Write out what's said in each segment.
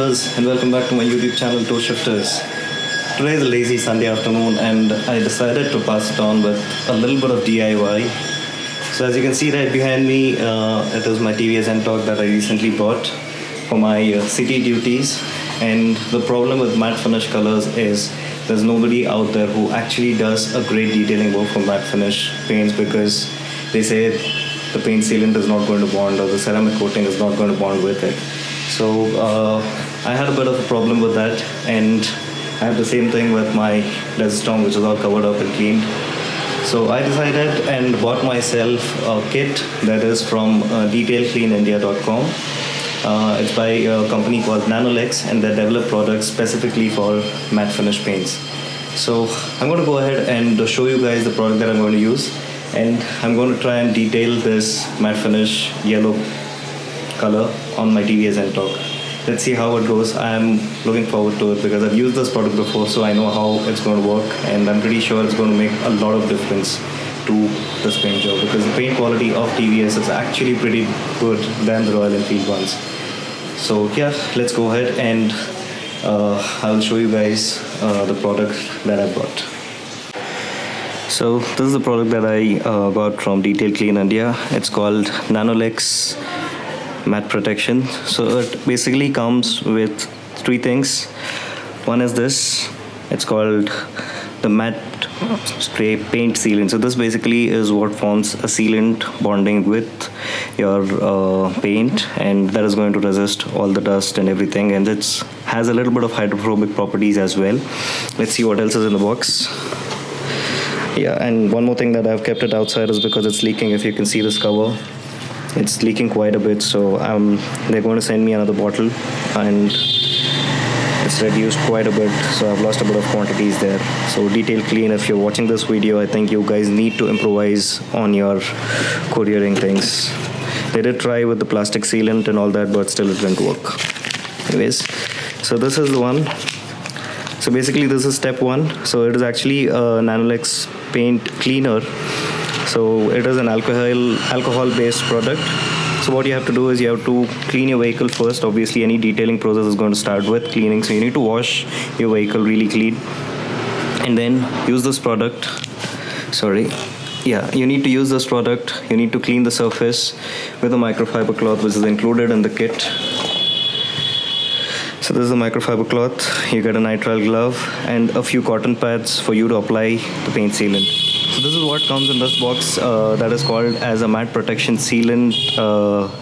viewers, and welcome back to my YouTube channel Toe Shifters. Today is a lazy Sunday afternoon and I decided to pass it on with a little bit of DIY. So as you can see right behind me, it is my TVS NTorq that I recently bought for my city duties. And the problem with matte finish colors is there's nobody out there who actually does a great detailing work for matte finish paints, because they say the paint sealant is not going to bond or the ceramic coating is not going to bond with it. So I had a bit of a problem with that, and I have the same thing with my Desert Storm, which is all covered up and cleaned. So I decided and bought myself a kit that is from detailcleanindia.com. It's by a company called Nanolex, and they develop products specifically for matte finish paints. So I'm going to go ahead and show you guys the product that I'm going to use, and I'm going to try and detail this matte finish yellow color on my TVS NTorq. Let's see how it goes. I'm looking forward to it because I've used this product before, so I know how it's going to work, and I'm pretty sure it's going to make a lot of difference to this paint job, because the paint quality of TVS is actually pretty good than the Royal Enfield ones. So yeah, let's go ahead and I'll show you guys the product that I bought. So this is the product that I got from Detail Clean India. It's called Nanolex Matte Protection. So it basically comes with three things. One is this. It's called the matte spray paint sealant. So this basically is what forms a sealant bonding with your paint, and that is going to resist all the dust and everything, and it has a little bit of hydrophobic properties as well. Let's see what else is in the box. Yeah, and one more thing that I've kept it outside is because it's leaking. If you can see this cover, it's leaking quite a bit, so they're going to send me another bottle, and it's reduced quite a bit, so I've lost a bit of quantities there. So Detail Clean, if you're watching this video, I think you guys need to improvise on your couriering things. They did try with the plastic sealant and all that, but still it didn't work. Anyways, so this is the one. So basically this is step one. So it is actually a Nanolex paint cleaner. So it is an alcohol based product. So what you have to do is you have to clean your vehicle first. Obviously any detailing process is going to start with cleaning, so you need to wash your vehicle really clean and then use this product. You need to use this product. You need to clean the surface with a microfiber cloth, which is included in the kit. So this is a microfiber cloth. You get a nitrile glove and a few cotton pads for you to apply the paint sealant. So this is what comes in this box, that is called as a matte protection sealant.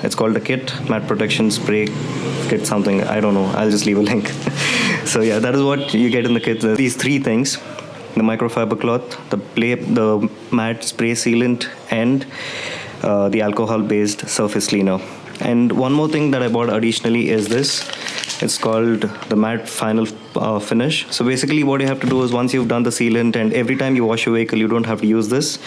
It's called a kit, matte protection spray kit something, I don't know, I'll just leave a link. So yeah, that is what you get in the kit. These three things: the microfiber cloth, the matte spray sealant, and the alcohol based surface cleaner. And one more thing that I bought additionally is this. It's called the matte final finish. So basically what you have to do is, once you've done the sealant and every time you wash your vehicle, you don't have to use this.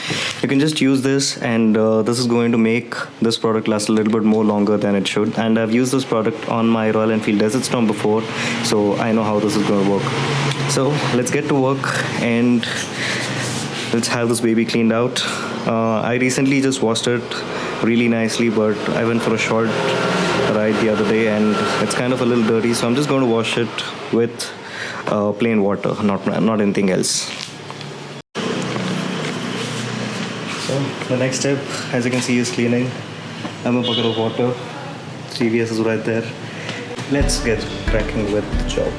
You can just use this, and this is going to make this product last a little bit more longer than it should. And I've used this product on my Royal Enfield Desert Storm before, so I know how this is going to work. So let's get to work and let's have this baby cleaned out. I recently just washed it really nicely, but I went for a short ride the other day and it's kind of a little dirty, so I'm just going to wash it with plain water, not anything else. So the next step, as you can see, is cleaning. I have a bucket of water. TVS is right there. Let's get cracking with the job.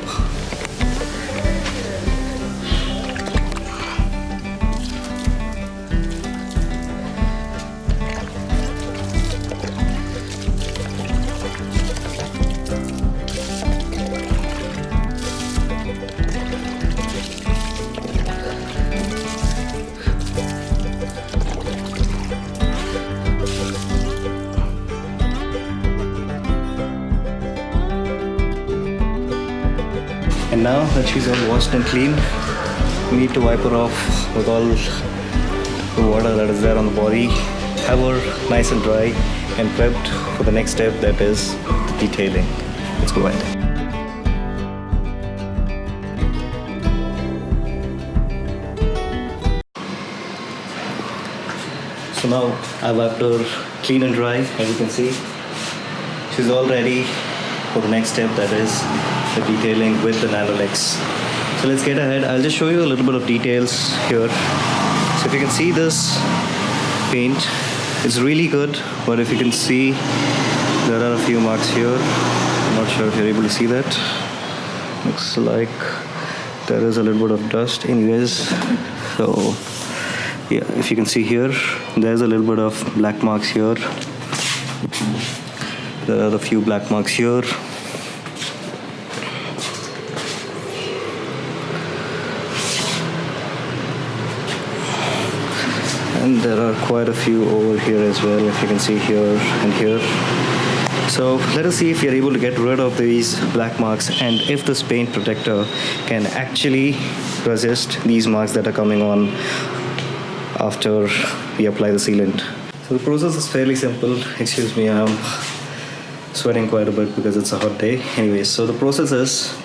And now that she's all washed and clean, we need to wipe her off with all the water that is there on the body, have her nice and dry and prepped for the next step, that is detailing. Let's go ahead. So now I've wiped her clean and dry, as you can see. She's all ready for the next step, that is the detailing with the Nanolex. So let's get ahead. I'll just show you a little bit of details here. So if you can see this paint, it's really good, but if you can see, there are a few marks here. I'm not sure if you're able to see that. Looks like there is a little bit of dust anyways. So yeah, if you can see here, there's a little bit of black marks here. There are a few black marks here. And there are quite a few over here as well, if you can see here and here. So let us see if you're able to get rid of these black marks and if this paint protector can actually resist these marks that are coming on after we apply the sealant. So the process is fairly simple. Excuse me, I'm sweating quite a bit because it's a hot day. Anyways, so the process is,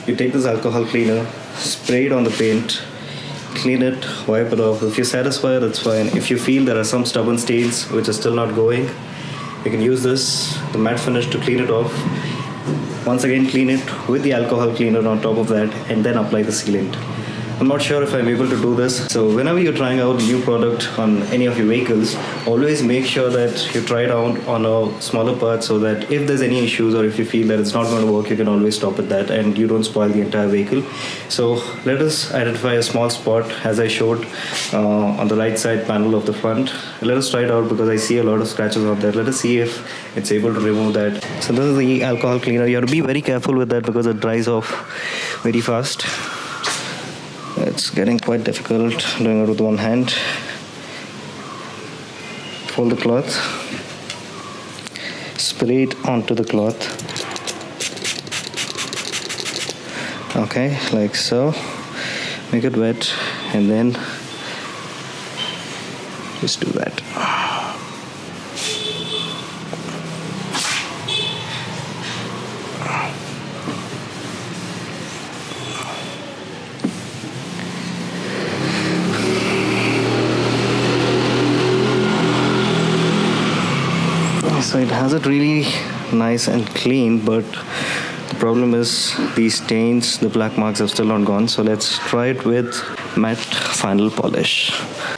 you take this alcohol cleaner, spray it on the paint, clean it, wipe it off. If you're satisfied, that's fine. If you feel there are some stubborn stains which are still not going, you can use this, the matte finish, to clean it off. Once again, clean it with the alcohol cleaner on top of that, and then apply the sealant. I'm not sure if I'm able to do this. So whenever you're trying out a new product on any of your vehicles, always make sure that you try it out on a smaller part, so that if there's any issues or if you feel that it's not going to work, you can always stop at that and you don't spoil the entire vehicle. So let us identify a small spot as I showed on the right side panel of the front. Let us try it out because I see a lot of scratches on there. Let us see if it's able to remove that. So this is the alcohol cleaner. You have to be very careful with that because it dries off very fast. It's getting quite difficult doing it with one hand. Fold the cloth, spray it onto the cloth. Okay, like so. Make it wet and then just do that. So it has it really nice and clean, but the problem is these stains, the black marks have still not gone. So let's try it with matte final polish.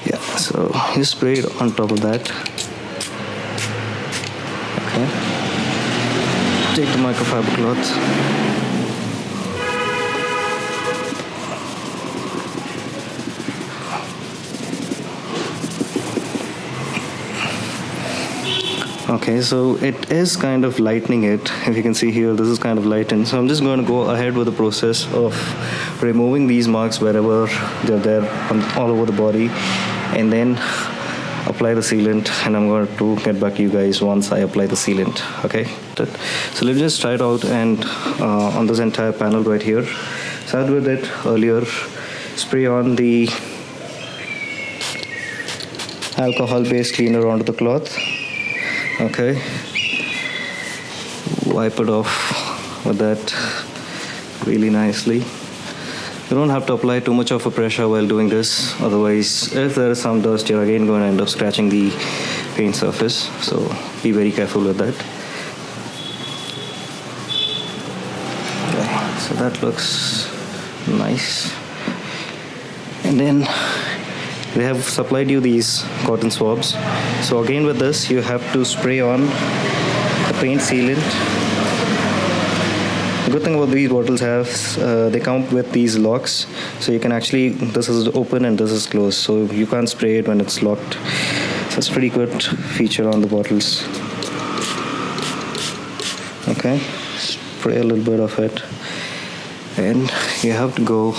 Yeah, so you spray it on top of that. Okay. Take the microfiber cloth. Okay, so it is kind of lightening it. If you can see here, this is kind of lightened. So I'm just going to go ahead with the process of removing these marks wherever they're there all over the body, and then apply the sealant. And I'm going to get back to you guys once I apply the sealant. Okay, so let's just try it out, and on this entire panel right here. So I did it earlier. Spray on the alcohol-based cleaner onto the cloth. Okay, wipe it off with that really nicely. You don't have to apply too much of a pressure while doing this, otherwise if there is some dust, you're again going to end up scratching the paint surface, so be very careful with that. Okay, so that looks nice. And then they have supplied you these cotton swabs. So again with this, you have to spray on the paint sealant. The good thing about these bottles they come with these locks, so you can actually, this is open and this is closed, so you can't spray it when it's locked. So it's a pretty good feature on the bottles. Okay, spray a little bit of it, and you have to go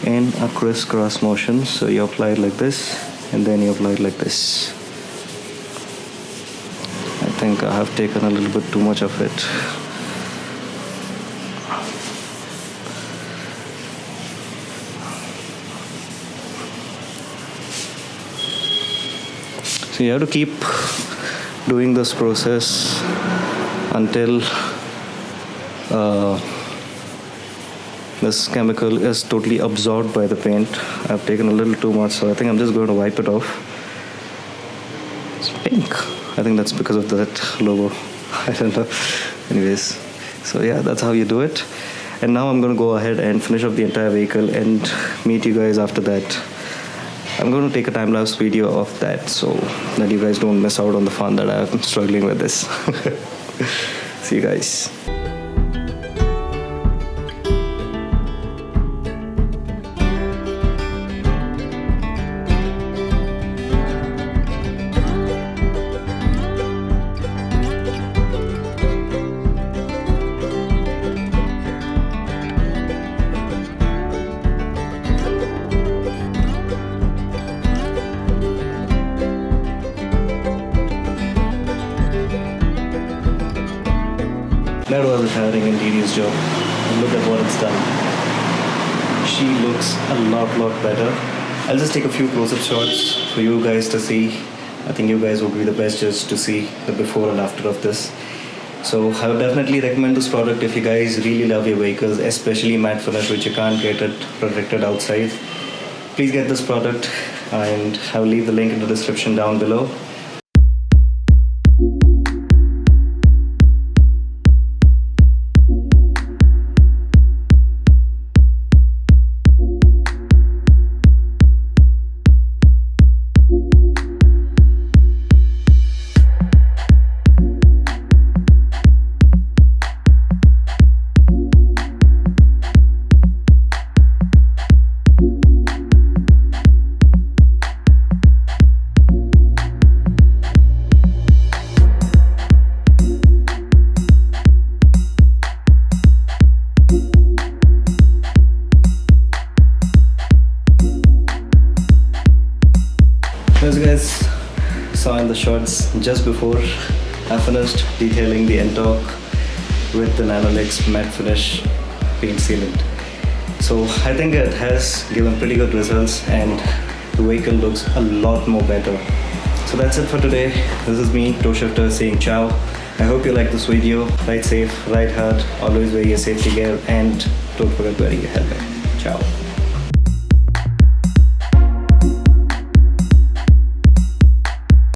in a crisscross motion. So you apply it like this, and then you apply it like this. I think I have taken a little bit too much of it. So you have to keep doing this process until this chemical is totally absorbed by the paint. I've taken a little too much, so I think I'm just going to wipe it off. It's pink. I think that's because of that logo. I don't know. Anyways, so yeah, that's how you do it. And now I'm going to go ahead and finish up the entire vehicle and meet you guys after that. I'm going to take a time-lapse video of that so that you guys don't miss out on the fun that I'm struggling with this. See you guys. That was a tiring and tedious job. And look at what it's done. She looks a lot better. I'll just take a few close-up shots for you guys to see. I think you guys will be the best judge to see the before and after of this. So I would definitely recommend this product if you guys really love your vehicles, especially matte finish, which you can't get it protected outside. Please get this product, and I'll leave the link in the description down below. As you guys saw in the shots just before, I finished detailing the NTorq with the Nanolex matte finish paint sealant. So I think it has given pretty good results and the vehicle looks a lot more better. So that's it for today. This is me, Toe Shifter, saying ciao. I hope you like this video. Ride safe, ride hard, always wear your safety gear, and don't forget wearing your helmet. Ciao.